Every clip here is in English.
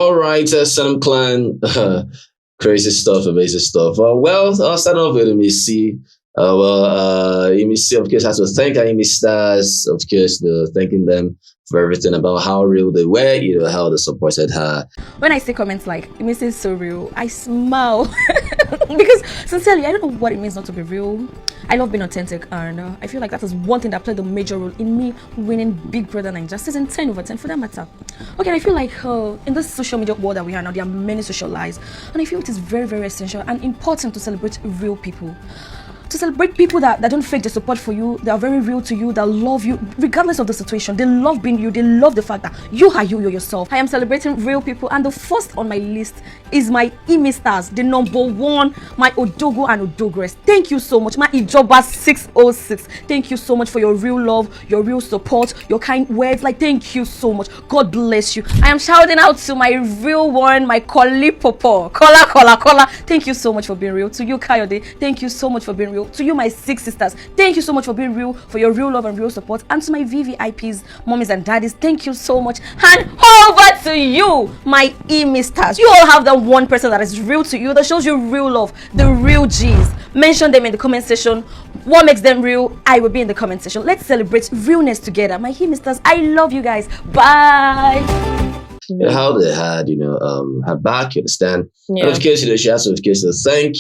All right, Sanam Clan, crazy stuff, amazing stuff. I'll start off with MEC. MEC, of course, has to thank our MEC stars, of course, thanking them for everything about how real they were, how they supported her. When I see comments like, it means it's so real, I smile. Because sincerely, I don't know what it means not to be real. I love being authentic, and I feel like that is one thing that played a major role in me winning Big Brother Naija season 10 over 10 for that matter. Okay, I feel like in this social media world that we are now, there are many social lies, and I feel it is very, very essential and important to celebrate real people. To celebrate people that don't fake their support for you, that are very real to you, that love you, regardless of the situation. They love being you, they love the fact that you are you're yourself. I am celebrating real people, and the first on my list is my Imi Stars, the number one, my Odogo and Odogress. Thank you so much. My Ijoba 606. Thank you so much for your real love, your real support, your kind words. Like, thank you so much. God bless you. I am shouting out to my real one, my Koli Popo. Kola. Thank you so much for being real. To you, Kayode, thank you so much for being real. To you, my 6 sisters, thank you so much for being real, for your real love and real support. And to my VVIPs, mommies and daddies, thank you so much. And over to you, my E-misters. You all have that one person that is real to you, that shows you real love, the real G's. Mention them in the comment section. What makes them real? I will be in the comment section. Let's celebrate realness together. My E-misters, I love you guys. Bye. How they had, her back, you understand? Yeah. And of course, she has to, of course, to thank,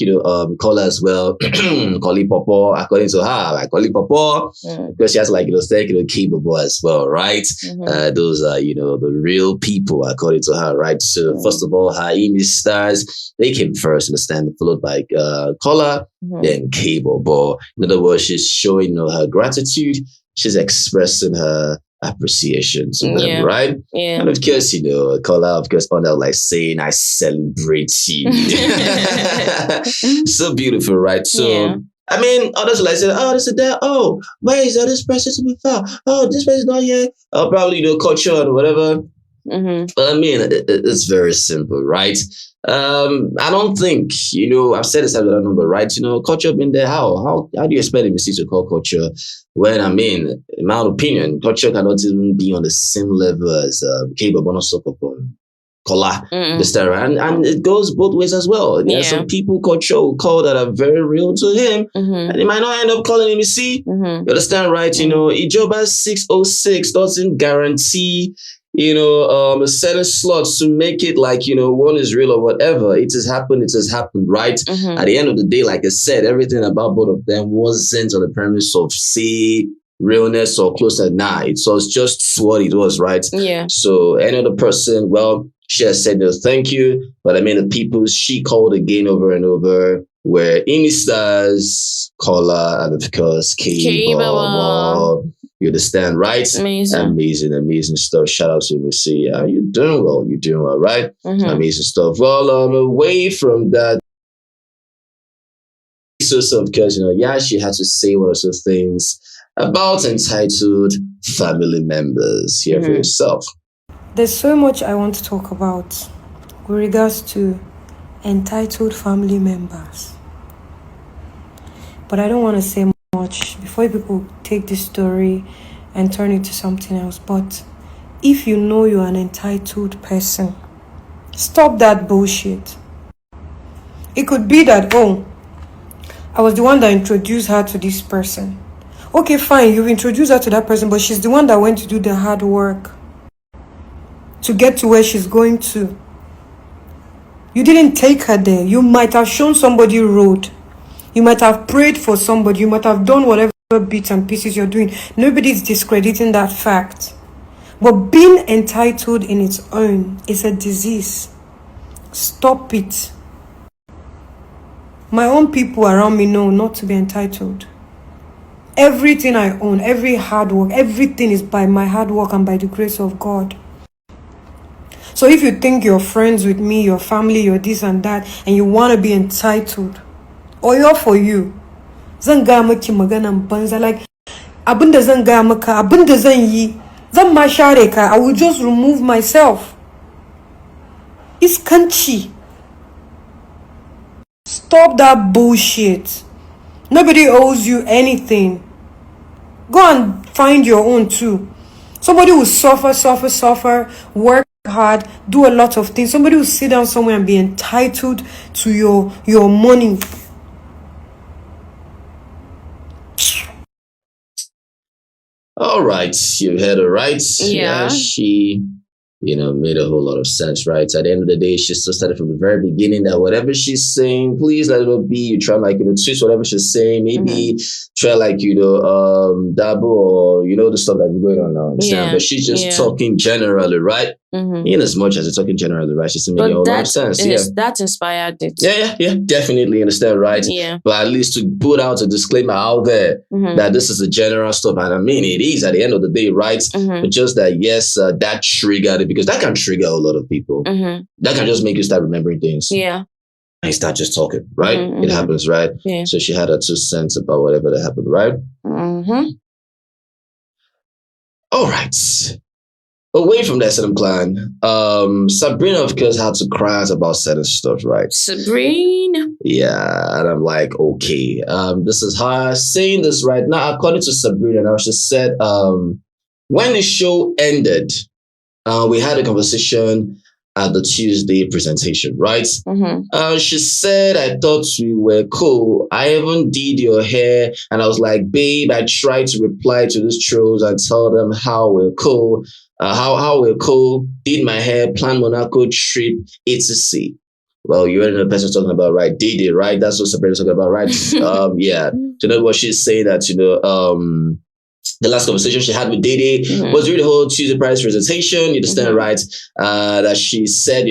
Kola as well, Koli Popo, according to her, Koli Popo, because she has thank, capable as well, right? Those are, the real people, according to her, right? So, first of all, her Imi stars, they came first, understand, followed by Kola, then capable. In other words, she's showing, her gratitude, she's expressing her appreciation to them, right? Yeah. And of course, Kola, of course, found out saying, I celebrate you. So beautiful, right? So, I mean, others say, oh, this is that. Oh, where is this person to be found? Oh, this person's not here. Oh, probably, culture or whatever. But I mean, it's very simple, right? I don't think, I've said this, I don't know, but right, culture been there. How do you expect a mistake to call culture when, in my opinion, culture cannot even be on the same level as capable of Kola, this time, and it goes both ways as well. There are some people culture will call that are very real to him, and they might not end up calling him. You see, you understand, right? Ijoba 606 doesn't guarantee a certain slots to make it one is real or whatever. It has happened, right? At the end of the day, like I said, everything about both of them wasn't on the premise of realness or closer. Nah, it was just what it was, right? Yeah. So any other person, well, she has said no thank you, but I mean the people she called again over and over were Imi Stars, Kola, and of course K-Ball. You understand, right? Amazing stuff. Shout out to Missy. You're doing well, right? Amazing stuff. Well, away from that, so of course, she had to say one or two things about entitled family members. Here for yourself. There's so much I want to talk about with regards to entitled family members. But I don't want to say much before people take this story and turn it to something else. But if you know you're an entitled person, stop that bullshit. It could be that, I was the one that introduced her to this person. Okay, fine, you've introduced her to that person, but she's the one that went to do the hard work to get to where she's going to. You didn't take her there. You might have shown somebody road. You might have prayed for somebody. You might have done whatever bits and pieces you're doing. Nobody's discrediting that fact. But being entitled in its own is a disease. Stop it. My own people around me know not to be entitled. Everything I own, every hard work, everything is by my hard work and by the grace of God. So if you think you're friends with me, your family, you're this and that, and you want to be entitled, or you're for you, zan ga maki maganan banza, like abinda zan ga maka, abinda zan yi, zan ma share ka, I will just remove myself. It's country. Stop that bullshit. Nobody owes you anything. Go and find your own too. Somebody will suffer, work hard, do a lot of things. Somebody will sit down somewhere and be entitled to your money. All right, you heard it right. Yeah. She, made a whole lot of sense, right? At the end of the day, she still started from the very beginning that whatever she's saying, please let it be. You try twist whatever she's saying. Maybe try dabble or the stuff that's going on now. Understand? But she's just talking generally, right? In as much as it's talking generally, right? She's making a whole lot of sense. That inspired it. Yeah, definitely understand, right? Yeah. But at least to put out a disclaimer out there that this is a general stuff, and I mean it is at the end of the day, right? But just that, yes, that triggered it because that can trigger a lot of people. That can just make you start remembering things. Yeah. And start just talking, right? It happens, right? Yeah. So she had her 2 cents about whatever that happened, right? All right. Away from that certain plan, Sabrina, of course, had to cry out about certain stuff, right? Sabrina. Yeah, and I'm like, okay, this is her saying this right now. According to Sabrina, now she said, when the show ended, we had a conversation at the Tuesday presentation, right? She said, I thought we were cool. I even did your hair, and I was like, babe, I tried to reply to these trolls and tell them how we're cool. How we're cool, did my hair, plan Monaco trip, etc. Well, you already know the person talking about, right? Dede, right? That's what Sabrina's talking about, right? Yeah. You know what she's saying that, the last conversation she had with Dede was during the whole Tuesday prize presentation. You understand, right? That she said, I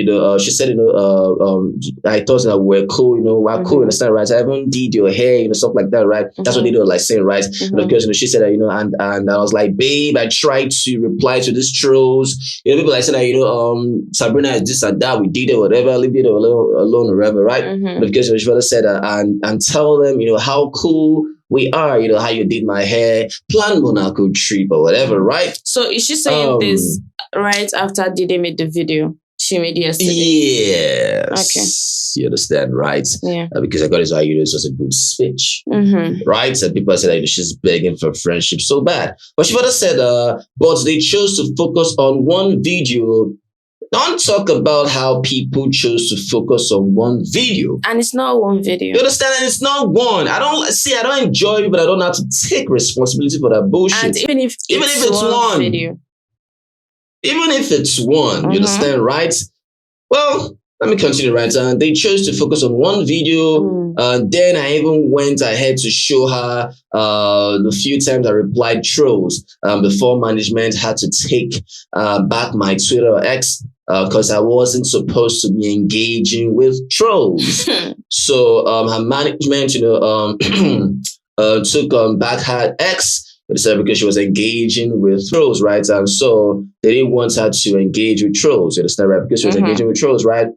thought that we're cool, we're cool, understand, right? I even did your hair, stuff like that, right? That's what Dede was like saying, right? And of course, she said that, and I was like, babe, I tried to reply to these trolls. People like saying that, Sabrina is this and that, we did it, whatever, leave it alone, or whatever, right? And of course, she further said that, and tell them, how cool we are, how you did my hair, plan Monaco trip or whatever, right? So is she saying this right after Dede made the video? She made yesterday? Yes. Okay. You understand, right? Yeah. Because I got this argument, it was a good speech, right? And people said that she's begging for friendship so bad. But she further said, but they chose to focus on one video. Don't talk about how people chose to focus on one video. And it's not one video. You understand? And it's not one. I don't enjoy it, but I don't have to take responsibility for that bullshit. And even if it's one video. Even if it's one, you understand, right? Well, let me continue, right? They chose to focus on one video. Then I even went ahead to show her the few times I replied trolls before management had to take back my Twitter X because I wasn't supposed to be engaging with trolls. So her management, took back her X. Because she was engaging with trolls, right? And so they didn't want her to engage with trolls, you understand, right? Because she was engaging with trolls, right?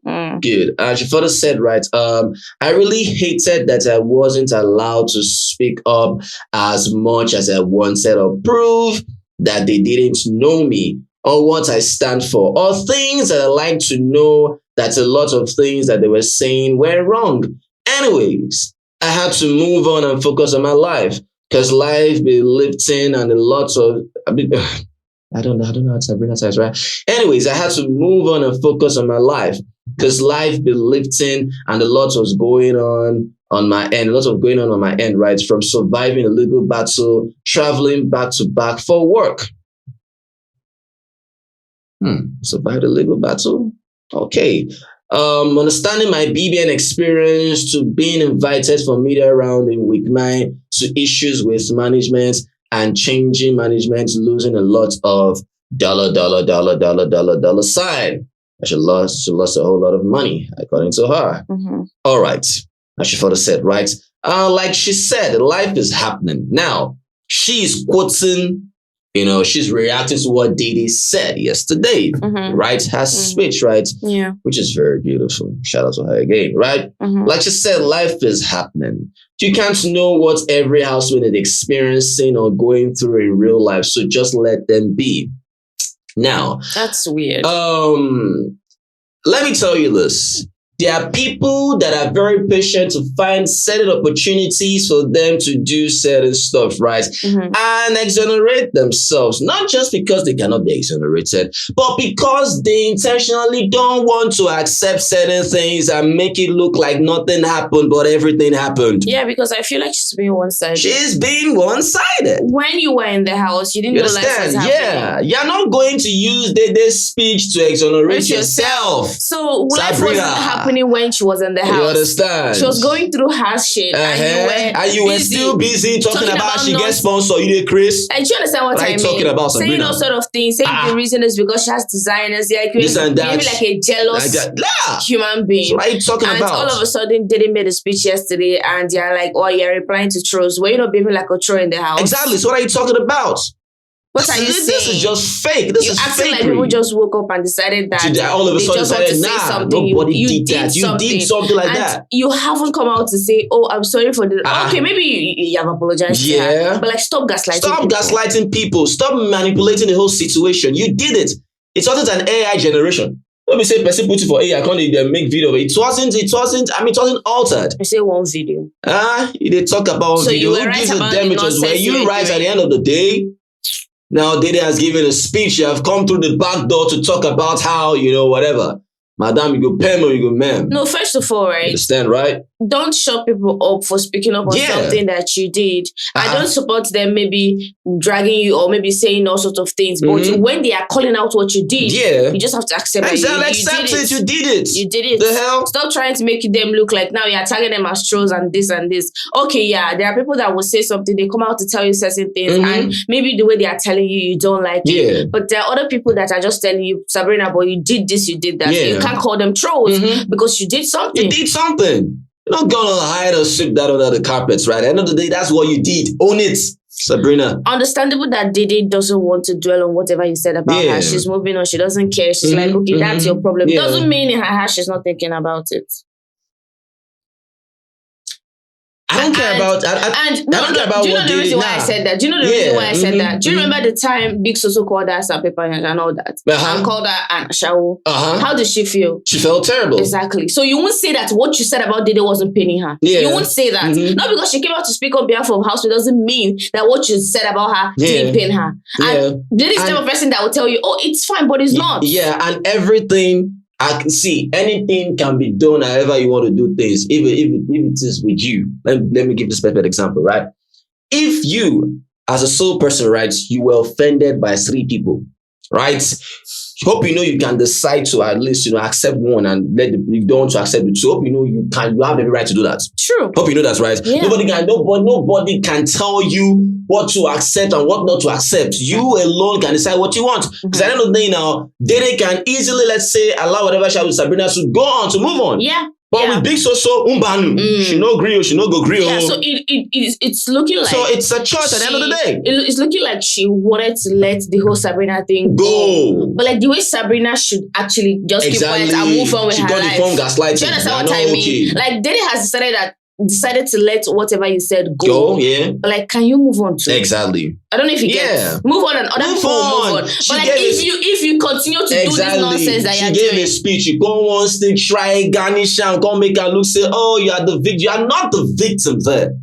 Good. And she further said, right, I really hated that I wasn't allowed to speak up as much as I wanted or prove that they didn't know me or what I stand for or things that I like to know that a lot of things that they were saying were wrong. Anyways, I had to move on and focus on my life. Because life be lifting and a lot of, I don't know how to Sabrina says, right? Anyways, I had to move on and focus on my life because life be lifting and a lot was going on my end, right? From surviving a legal battle, traveling back to back for work. Survived a legal battle? Okay. Understanding my BBN experience to being invited for media round in week 9 to issues with management and changing management, losing a lot of dollar sign. She lost a whole lot of money, according to her. All right. As she further said, right? Like she said, life is happening. Now, she's quoting, she's reacting to what Dede said yesterday, right? Her speech, right? Yeah. Which is very beautiful. Shout out to her again, right? Like she said, life is happening. You can't know what every housemate is experiencing or going through in real life, so just let them be. Now, that's weird. Let me tell you this. There are people that are very patient to find certain opportunities for them to do certain stuff, right? And exonerate themselves, not just because they cannot be exonerated, but because they intentionally don't want to accept certain things and make it look like nothing happened, but everything happened. Yeah, because I feel like she's being one-sided. She's being one-sided. When you were in the house, you didn't know life was happening. Yeah, you're not going to use Dede's speech to exonerate yourself. So life wasn't happening when she was in the house. You understand? She was going through harsh shit, and you were still busy talking about she gets sponsored. You did, Chris. And do you understand what I mean? Talking about saying all sort of things. Saying the reason is because she has designers. Like this and that. Maybe like a jealous human being. So what are you talking about? And all of a sudden, Dede made a speech yesterday, and you're like, oh, you're replying to trolls. Were you not behaving like a troll in the house? Exactly. So what are you talking about? What are you saying? This is just fake. This is acting like people just woke up and decided that all of a sudden decided, nobody did that. You did something like that. You haven't come out to say, "Oh, I'm sorry for this." Okay, maybe you have apologized. Yeah, but like, stop gaslighting. Stop gaslighting people. Stop manipulating the whole situation. You did it. It wasn't an AI generation. Let me say, person put it for AI. I can't make video. It wasn't. I mean, it wasn't altered. I say one video. You did talk about one video. Who gives a damn? It was where you right at the end of the day. Now, Dede has given a speech. You have come through the back door to talk about how, whatever. Madam, you go pay or you go ma'am. No, first of all, right? Understand, right? Don't shut people up for speaking up on something that you did. I don't support them maybe dragging you or maybe saying all sorts of things. But when they are calling out what you did, you just have to accept it. Accept it. You did it. You did it. The hell? Stop trying to make them look like now you're tagging them as trolls and this and this. Okay, yeah, there are people that will say something. They come out to tell you certain things. And maybe the way they are telling you, you don't like it. But there are other people that are just telling you, Sabrina, boy, you did this, you did that. So you can't call them trolls because you did something. You did something. You're not gonna hide or sweep that under the carpets, right? At the end of the day, that's what you did. Own it, Sabrina. Understandable that Dede doesn't want to dwell on whatever you said about her. She's moving on. She doesn't care. She's like, okay, that's your problem. Doesn't mean in her heart she's not thinking about it. I don't care about. I don't care about. Do you know the reason why I said that? Do you know the reason why I said that? Do you remember the time Big Soso called her Sapepa and all that, and called her an Ashawo? How did she feel? She felt terrible. Exactly. So you won't say that what you said about Dede wasn't paining her. You won't say that. Not because she came out to speak on behalf of housemate doesn't mean that what you said about her didn't pain her. And Dede is the type of person that will tell you, "Oh, it's fine," but it's not. Yeah, and everything. I can see anything can be done however you want to do things, if it is with you. Let me give this perfect example, right? If you, as a sole person, right, you were offended by 3 people, right? Hope you can decide to at least accept one and you don't want to accept the 2. Hope you have every right to do that. True. Hope you know that's right. Yeah. Nobody can tell you what to accept and what not to accept. You alone can decide what you want. Because at the end of the day now, Dede can easily, let's say, allow whatever she has with Sabrina to go on, to move on. Yeah. But with Big Soso, she no grill, she no go grill. Yeah, so it's looking like... So it's a choice at the end of the day. It's looking like she wanted to let the whole Sabrina thing go. But like the way Sabrina should actually just keep quiet and move on with her life. She got the phone gaslighting. Do you understand what I mean? Like Dede has decided to let whatever you said go. But like, can you move on to Exactly. I don't know if you get move on and other people move on. But like if you continue to do this nonsense that you're doing. She gave a speech, you go on stage, try garnish and go make her look, say, oh, you are the victim. You are not the victim there.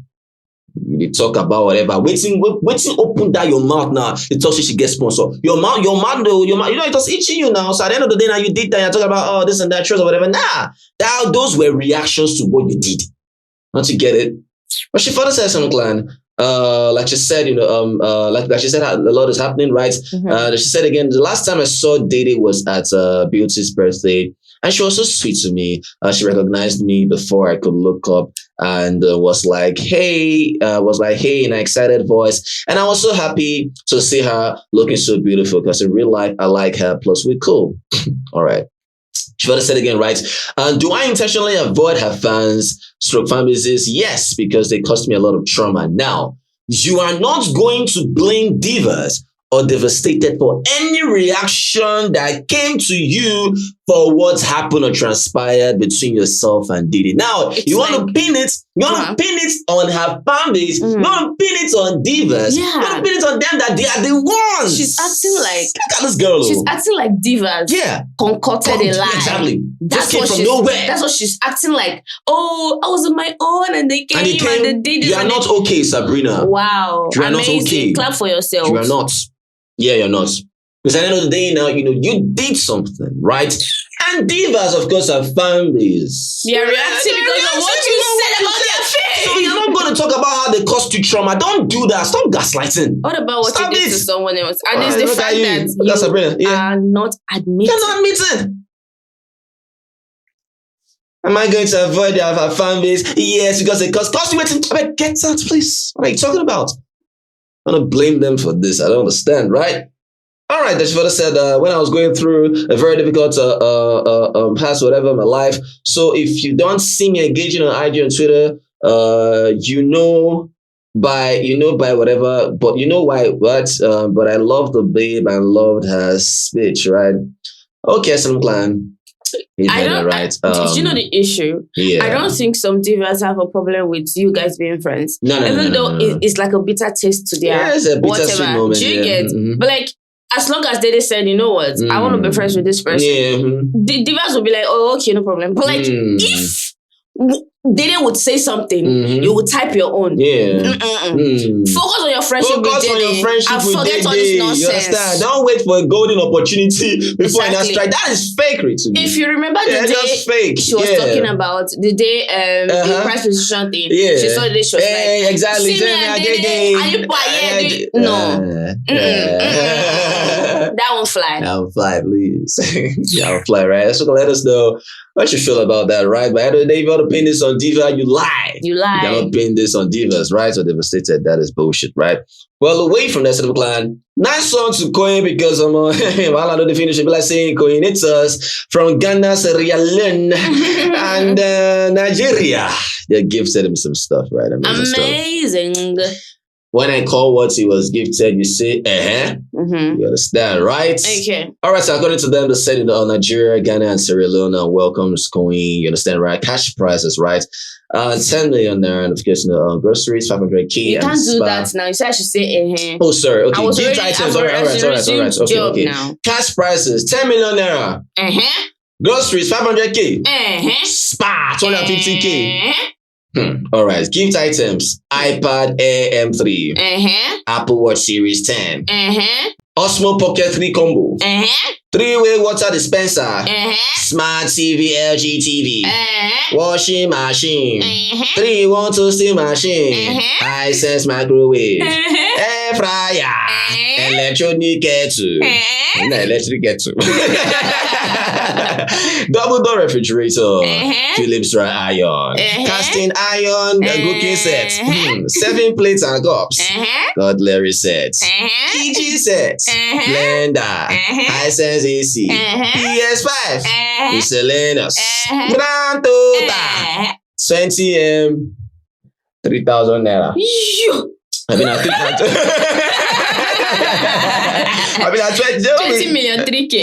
You talk about whatever. Waiting, open that your mouth now. You talk she gets sponsored. Your mouth, it was itching you now. So at the end of the day, now you did that. You're talking about this and that, truth or whatever. Nah, those were reactions to what you did. Not to get it. But she further said something, like she said, like she said, a lot is happening, right? She said again, the last time I saw Dede was at Beauty's birthday, and she was so sweet to me. She recognized me before I could look up, and was like, hey, in an excited voice. And I was so happy to see her looking so beautiful because in real life, I like her. Plus, we're cool. All right. She further said again, right? Do I intentionally avoid her fans, fan bases? Yes, because they caused me a lot of trauma. Now, you are not going to blame divas or devastated for any reaction that came to you for what's happened or transpired between yourself and Dede. Now, you want to pin it on her fan base, you want to pin it on divas, you want to pin it on them that they are the ones. She's acting like, look at this girl. She's acting like divas. Yeah. Concocted a lie. Exactly. That's came what from nowhere. That's what she's acting like. Oh, I was on my own and they came and they did it. You are not okay, Sabrina. Wow. You are amazing. not okay. Clap for yourself. You are not. Yeah, you're not. Because at the end of the day now, you did something, right? And divas, of course, are fan base. They are reacting because of what you said about their face. So you're not going to talk about how they caused you trauma. Don't do that. Stop gaslighting. What about what you did to someone else? And it's the fact that you are not admitting. You're not admitting. Am I going to avoid their fan base? Yes, because it cost you waiting. Get out, please. What are you talking about? I'm going to blame them for this. I don't understand, right? All right, that's what I said. When I was going through a very difficult past, whatever, in my life. So if you don't see me engaging on IG and Twitter, you know by whatever, but you know why what? But I love the babe. I loved her speech, right? Okay, some plan. I don't. Right. Did you know the issue? Yeah. I don't think some divas have a problem with you guys being friends. Even though it's like a bitter taste to their it's a bitter whatever. Moment, do you get? But like, as long as they said, you know what, I want to be friends with this person, the divas will be like, oh, okay, no problem. But like, if Dede would say something, you would type your own. Focus on your friendship with Dede and forget all this nonsense. You understand? Don't wait for a golden opportunity before you strike. That is fakery to me. If you remember the day she was talking about, the day the price position thing, she saw this, she was like, exactly. See me and Dede, no. That won't fly. That won't fly, please. That won't fly, right? So let us know what you feel about that, right? But at the end of the day, if you want to pin this on Diva, you lie. You lie. You cannot pin this on Divas, right? So devastated. That is bullshit, right? Well, away from that sort of plan, nice song to coin because I'm while I know the finish, be like saying coin. It's us from Ghana, Sierra Leone, and Nigeria. They gifted him some stuff, right? Amazing. When I call what he was gifted, you say, You understand, right? Okay. All right, so according to them, they said Nigeria, Ghana, and Sierra Leone welcomes Queen. You understand, right? Cash prizes, right? 10 million there, and of course, groceries, 500k. You can't do that now. You said I should say, Oh, sorry. Okay, gift items. All right. Okay. Now. Cash prizes, 10 million naira. Groceries, 500k. Spa, 250k. All right. Gift items: iPad Air M3, Apple Watch Series 10, Osmo Pocket 3 combo, 3-way water dispenser, Smart TV LG TV, washing machine, 3-in-1 toasting machine, Hisense microwave, air fryer, electronic kettle, double door refrigerator, Philips dry iron, casting iron, cooking set, 7 plates and cups, cutlery sets, kitchen sets, blender, Hisense AC, PS5, miscellaneous, grand total 20 3,000 naira. I mean, I think 20 million 3K.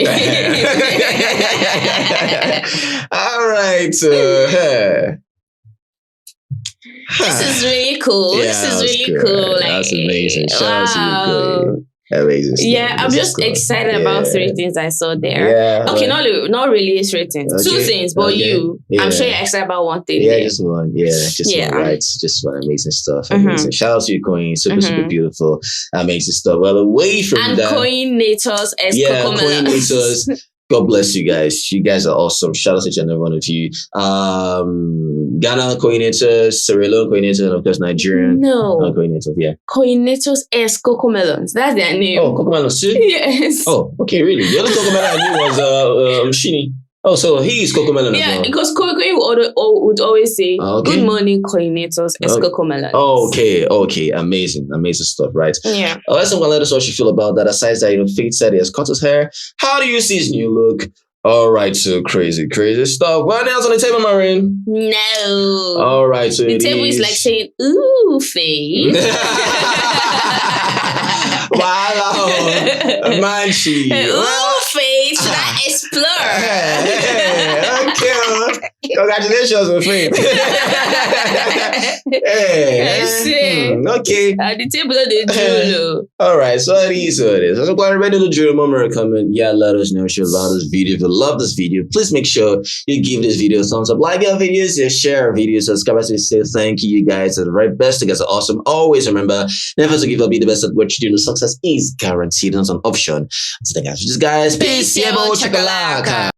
All right. This is really cool. This is really cool. Like, that's amazing. Shout out to you. Amazing. I'm just excited about 3 things I saw there. Yeah, okay, not really 3 things. 2 things, but I'm sure you're excited about 1 thing. Yeah, just one. One, right? Just one amazing stuff. Amazing. Shout out to you, Queen. Super beautiful, amazing stuff. Well, away from that. And coordinators as coordinators. God bless you guys. You guys are awesome. Shout out to each and every one of you. Ghana coordinators, Sierra Leone coordinators, and of course Nigerian coordinators. Yeah. Coordinators as Cocomelons. That's their name. Oh, Cocomelons too? Yes. Oh, okay, really. The other Cocomelon I knew was Shini. Oh, so he's Cocomelon as well. Because Coco would always say, good morning, coordinators as Cocomelons. Oh, okay. Amazing stuff, right? Yeah. Let's let us know what you feel about that. Aside that, Faith said he has cut his hair. How do you see his new look? All right, so crazy stuff. What else on the table, Maureen? No. All right, so the table is like saying, ooh, Faith. Wow, Manchi. Ooh, Faith. explore. Okay. Congratulations, my friend. Okay. At the table of the drill. All right, so it is what it is. So glad ready to drill. Moment comment. Yeah, let us know if you love this video. If you love this video, please make sure you give this video a thumbs up, like our videos, you share our videos, subscribe us. We say thank you guys are the right best. You guys are awesome. Always remember, never to give up. Be the best at what you do. Success is guaranteed. It's an option. So thank you guys. Peace. Yeah, chakalaka.